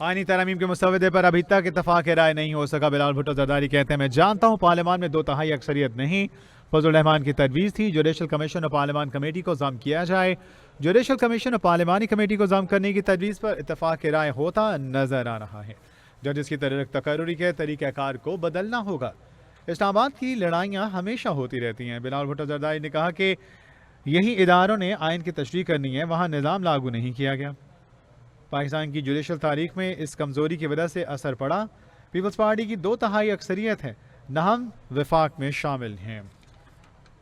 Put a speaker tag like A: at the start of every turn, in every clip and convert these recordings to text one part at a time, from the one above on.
A: आईनी तरमीम के मुसवदे पर अभी तक इत्तफाक राय नहीं हो सका। बिलावल भुट्टो जरदारी कहते हैं, मैं जानता हूँ पार्लियामान में 2/3 अक्सरियत नहीं। फजल रहमान की तजवीज़ थी जुडिशल कमीशन और पार्लियामान कमेटी को ज़म किया जाए। जुडिशल कमीशन और पार्लियामानी कमेटी को ज़म करने की तजवीज़ पर इत्तफाक राय होता नजर आ रहा है। जजेस की तकर्रुरी के तरीक़ाकार को बदलना होगा। इस्लामाबाद की लड़ाइयाँ हमेशा होती रहती हैं। बिलावल भुट्टो जरदारी ने कहा कि यही इदारों ने आइन की तशरीह करनी है, वहाँ निज़ाम लागू नहीं किया गया। पाकिस्तान की जुडिशल तारीख में इस कमज़ोरी की वजह से असर पड़ा। पीपल्स पार्टी की 2/3 अक्सरियत है, न हम वफाक में शामिल हैं।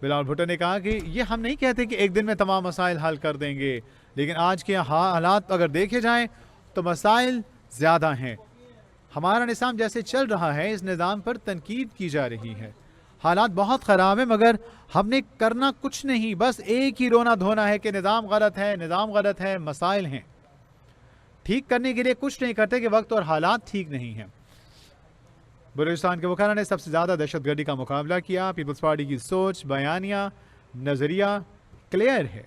A: बिलावल भुट्टो ने कहा कि ये हम नहीं कहते कि एक दिन में तमाम मसाइल हल कर देंगे, लेकिन आज के हालात अगर देखे जाएं तो मसाइल ज़्यादा हैं। हमारा निज़ाम जैसे चल रहा है, इस निज़ाम पर तनकीद की जा रही है। हालात बहुत ख़राब है, मगर हमने करना कुछ नहीं, बस एक ही रोना धोना है कि निज़ाम गलत है, निज़ाम गलत है, मसाइल हैं। ठीक करने के लिए कुछ नहीं करते कि वक्त और हालात ठीक नहीं हैं। बलूचिस्तान के वकाला ने सबसे ज़्यादा दहशतगर्दी का मुकाबला किया। पीपल्स पार्टी की सोच, बयानिया, नज़रिया क्लियर है।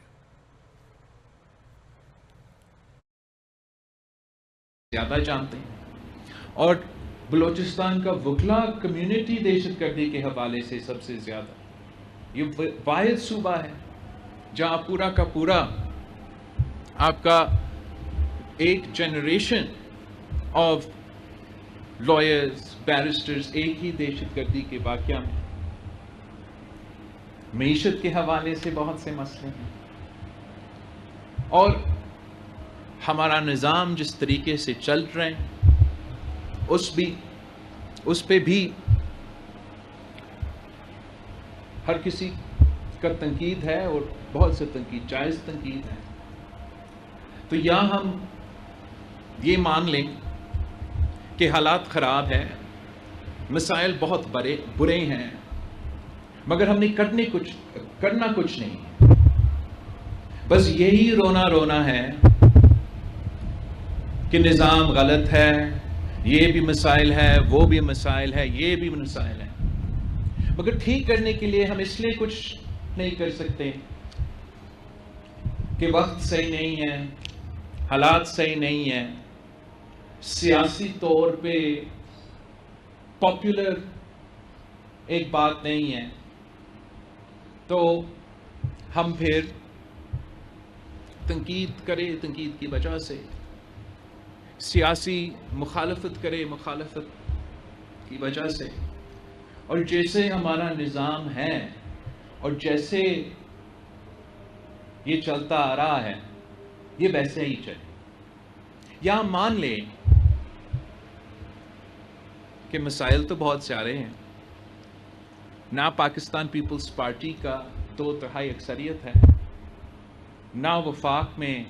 B: ज़्यादा जानते हैं और बलूचिस्तान का वकला कम्युनिटी दहशतगर्दी के हवाले से सबसे ज़्यादा, ये वाहिद सूबा है जहाँ पूरा का पूरा आपका एक जनरेशन ऑफ लॉयर्स, बैरिस्टर्स एक ही दहशतगर्दी के वाक़या में। मईशत के हवाले से बहुत से मसले हैं और हमारा निज़ाम जिस तरीके से चल रहे हैं उस पे भी हर किसी का तनकीद है और बहुत से तनकीद, जायज़ तनकीद है। तो या हम ये मान लें कि हालात ख़राब है, मसाइल बहुत बुरे हैं, मगर हमने करना कुछ नहीं है, बस यही रोना है कि निज़ाम गलत है, ये भी मसाइल है, वो भी मसाइल है, ये भी मसाइल है। मगर ठीक करने के लिए हम इसलिए कुछ नहीं कर सकते कि वक्त सही नहीं है, हालात सही नहीं है, सियासी तौर पे पॉपुलर एक बात नहीं है, तो हम फिर तनकीद करें, तनकीद की वजह से सियासी मुखालफत करें, मुखालफत की वजह से। और जैसे हमारा निज़ाम है और जैसे ये चलता आ रहा है, ये वैसे ही चले। या मान लें कि मसाइल तो बहुत सारे हैं, ना पाकिस्तान पीपल्स पार्टी का 2/3 अक्सरियत है, ना वफाक में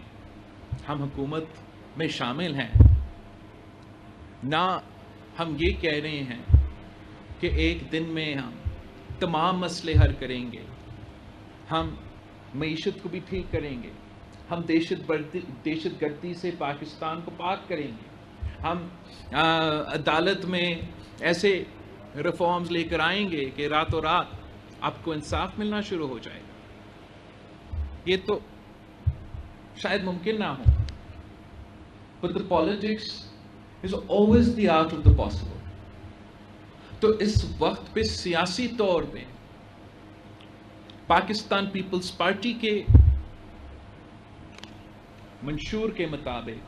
B: हम हुकूमत में शामिल हैं, ना हम ये कह रहे हैं कि एक दिन में हम तमाम मसले हल करेंगे, हम मईशत को भी ठीक करेंगे, हम दहशतगर्दी से पाकिस्तान को पाक करेंगे, हम अदालत में ऐसे रिफॉर्म्स लेकर आएंगे कि रातों रात आपको इंसाफ मिलना शुरू हो जाएगा। ये तो शायद मुमकिन ना हो, but the politics is always the art of the possible. तो इस वक्त पे सियासी तौर पे पाकिस्तान पीपल्स पार्टी के मंशूर के मुताबिक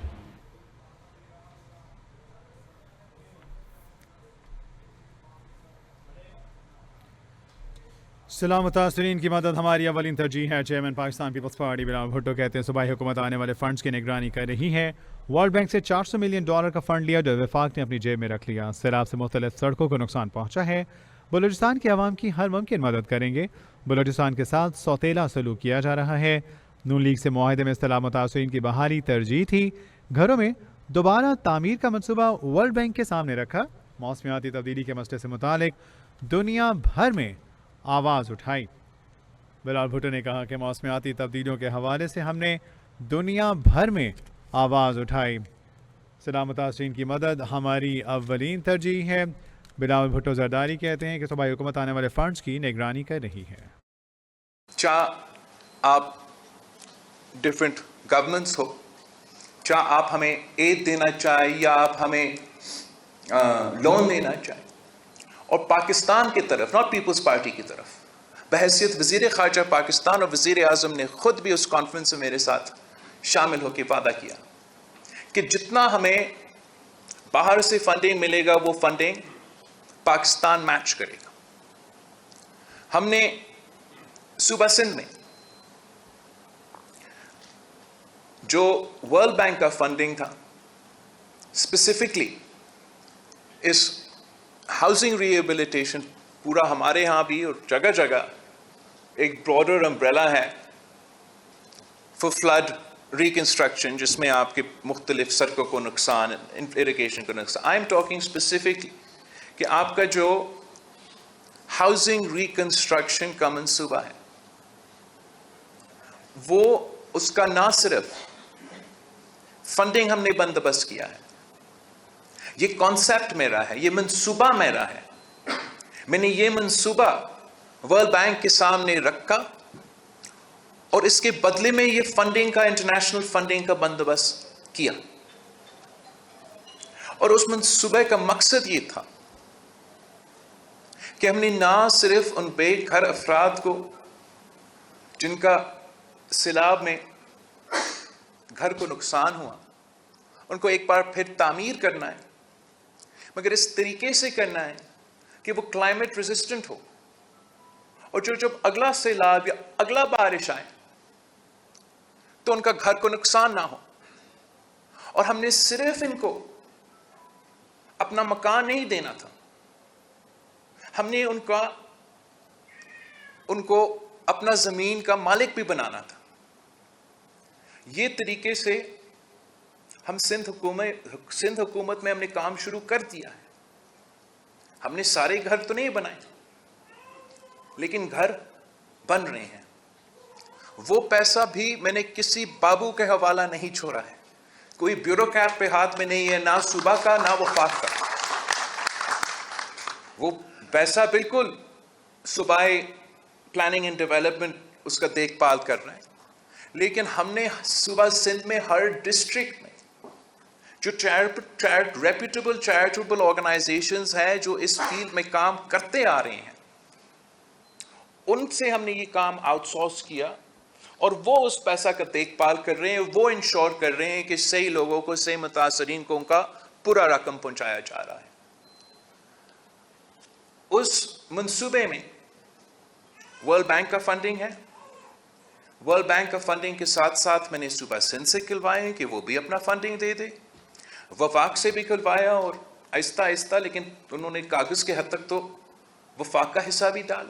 A: सलाम मुतासरीन की मदद हमारी अवलीन तरजीह है। चेयरमैन पाकिस्तान पीपल्स पार्टी बिलावल भुट्टो कहते हैं सूबाई हुकूमत आने वाले फंड्स की निगरानी कर रही है। वर्ल्ड बैंक से $400 मिलियन का फंड लिया जो वफाक ने अपनी जेब में रख लिया। सैलाब से मुख्तलिफ सड़कों को नुकसान पहुंचा है। बलूचिस्तान की आवाम की हर मुमकिन मदद करेंगे। बलूचिस्तान के साथ सौतेला सलूक किया जा रहा है। नून लीग से मुआहदे में इस्तेलाम मुतासरीन की बहाली तरजीह थी। घरों में दोबारा तामीर का मनसूबा वर्ल्ड बैंक के सामने रखा। मौसमियाती तब्दीली के मसले से मुतालिक दुनिया भर में आवाज़ उठाई। बिलावल भुट्टो ने कहा कि मौसमियाती तब्दीलियों के हवाले से हमने दुनिया भर में आवाज़ उठाई। सलाम मुतासरीन की मदद हमारी अव्वलीन तरजीह है। बिलावल भुट्टो जरदारी कहते हैं कि सूबाई हुकूमत आने वाले फंड्स की निगरानी कर रही है।
C: चाहे आप डिफरेंट गवर्नमेंट्स हो, چاہے آپ ہمیں ایڈ دینا چاہیں یا آپ ہمیں لون دینا چاہیں. اور پاکستان کی طرف، ناٹ پیپلز پارٹی کی طرف، بحیثیت وزیر خارجہ پاکستان اور وزیر اعظم نے خود بھی اس کانفرنس میں میرے ساتھ شامل ہو کے وعدہ کیا کہ جتنا ہمیں باہر سے فنڈنگ ملے گا وہ فنڈنگ پاکستان میچ کرے گا. ہم نے صوبہ سندھ میں جو ورلڈ بینک کا فنڈنگ تھا، اسپیسیفکلی اس ہاؤسنگ ریہیبلیٹیشن، پورا ہمارے ہاں بھی اور جگہ جگہ ایک براڈر امبریلا ہے فار فلڈ ریکنسٹرکشن، جس میں آپ کے مختلف سڑکوں کو نقصان، اریگیشن کو نقصان. آئی ایم ٹاکنگ اسپیسیفکلی کہ آپ کا جو ہاؤسنگ ریکنسٹرکشن کا منصوبہ ہے، وہ اس کا نہ صرف فنڈنگ ہم نے بندوبست کیا ہے، یہ کانسیپٹ میرا ہے، یہ منصوبہ میرا ہے. میں نے یہ منصوبہ ورلڈ بینک کے سامنے رکھا اور اس کے بدلے میں یہ فنڈنگ کا، انٹرنیشنل فنڈنگ کا بندوبست کیا. اور اس منصوبے کا مقصد یہ تھا کہ ہم نے نہ صرف ان بے گھر افراد کو جن کا سیلاب میں گھر کو نقصان ہوا، ان کو ایک بار پھر تعمیر کرنا ہے، مگر اس طریقے سے کرنا ہے کہ وہ کلائمیٹ ریزسٹنٹ ہو، اور جب اگلا سیلاب یا اگلا بارش آئے تو ان کا گھر کو نقصان نہ ہو. اور ہم نے صرف ان کو اپنا مکان نہیں دینا تھا، ہم نے ان کو اپنا زمین کا مالک بھی بنانا تھا. یہ طریقے سے ہم سندھ حکومت میں ہم نے کام شروع کر دیا ہے. ہم نے سارے گھر تو نہیں بنائے، لیکن گھر بن رہے ہیں. وہ پیسہ بھی میں نے کسی بابو کے حوالہ نہیں چھوڑا ہے، کوئی بیوروکریٹ پہ ہاتھ میں نہیں ہے، نہ صوبہ کا نہ وفاق کا. وہ پیسہ بالکل صوبائی پلاننگ اینڈ ڈیولپمنٹ اس کا دیکھ بھال کر رہے ہیں، لیکن ہم نے صوبہ سندھ میں ہر ڈسٹرکٹ میں جو ریپیوٹیبل چیریٹیبل آرگنائزیشنز ہیں جو اس فیلڈ میں کام کرتے آ رہے ہیں، ان سے ہم نے یہ کام آؤٹ سورس کیا، اور وہ اس پیسہ کا دیکھ بھال کر رہے ہیں، وہ انشور کر رہے ہیں کہ صحیح لوگوں کو، صحیح متاثرین کو ان کا پورا رقم پہنچایا جا رہا ہے. اس منصوبے میں ورلڈ بینک کا فنڈنگ ہے. ورلڈ بینک کا فنڈنگ کے ساتھ ساتھ میں نے صوبہ سندھ سے کھلوائے ہیں کہ وہ بھی اپنا فنڈنگ دے دے، وفاق سے بھی کھلوایا، اور آہستہ آہستہ، لیکن انہوں نے کاغذ کے حد تک تو وفاق کا حصہ بھی ڈالا.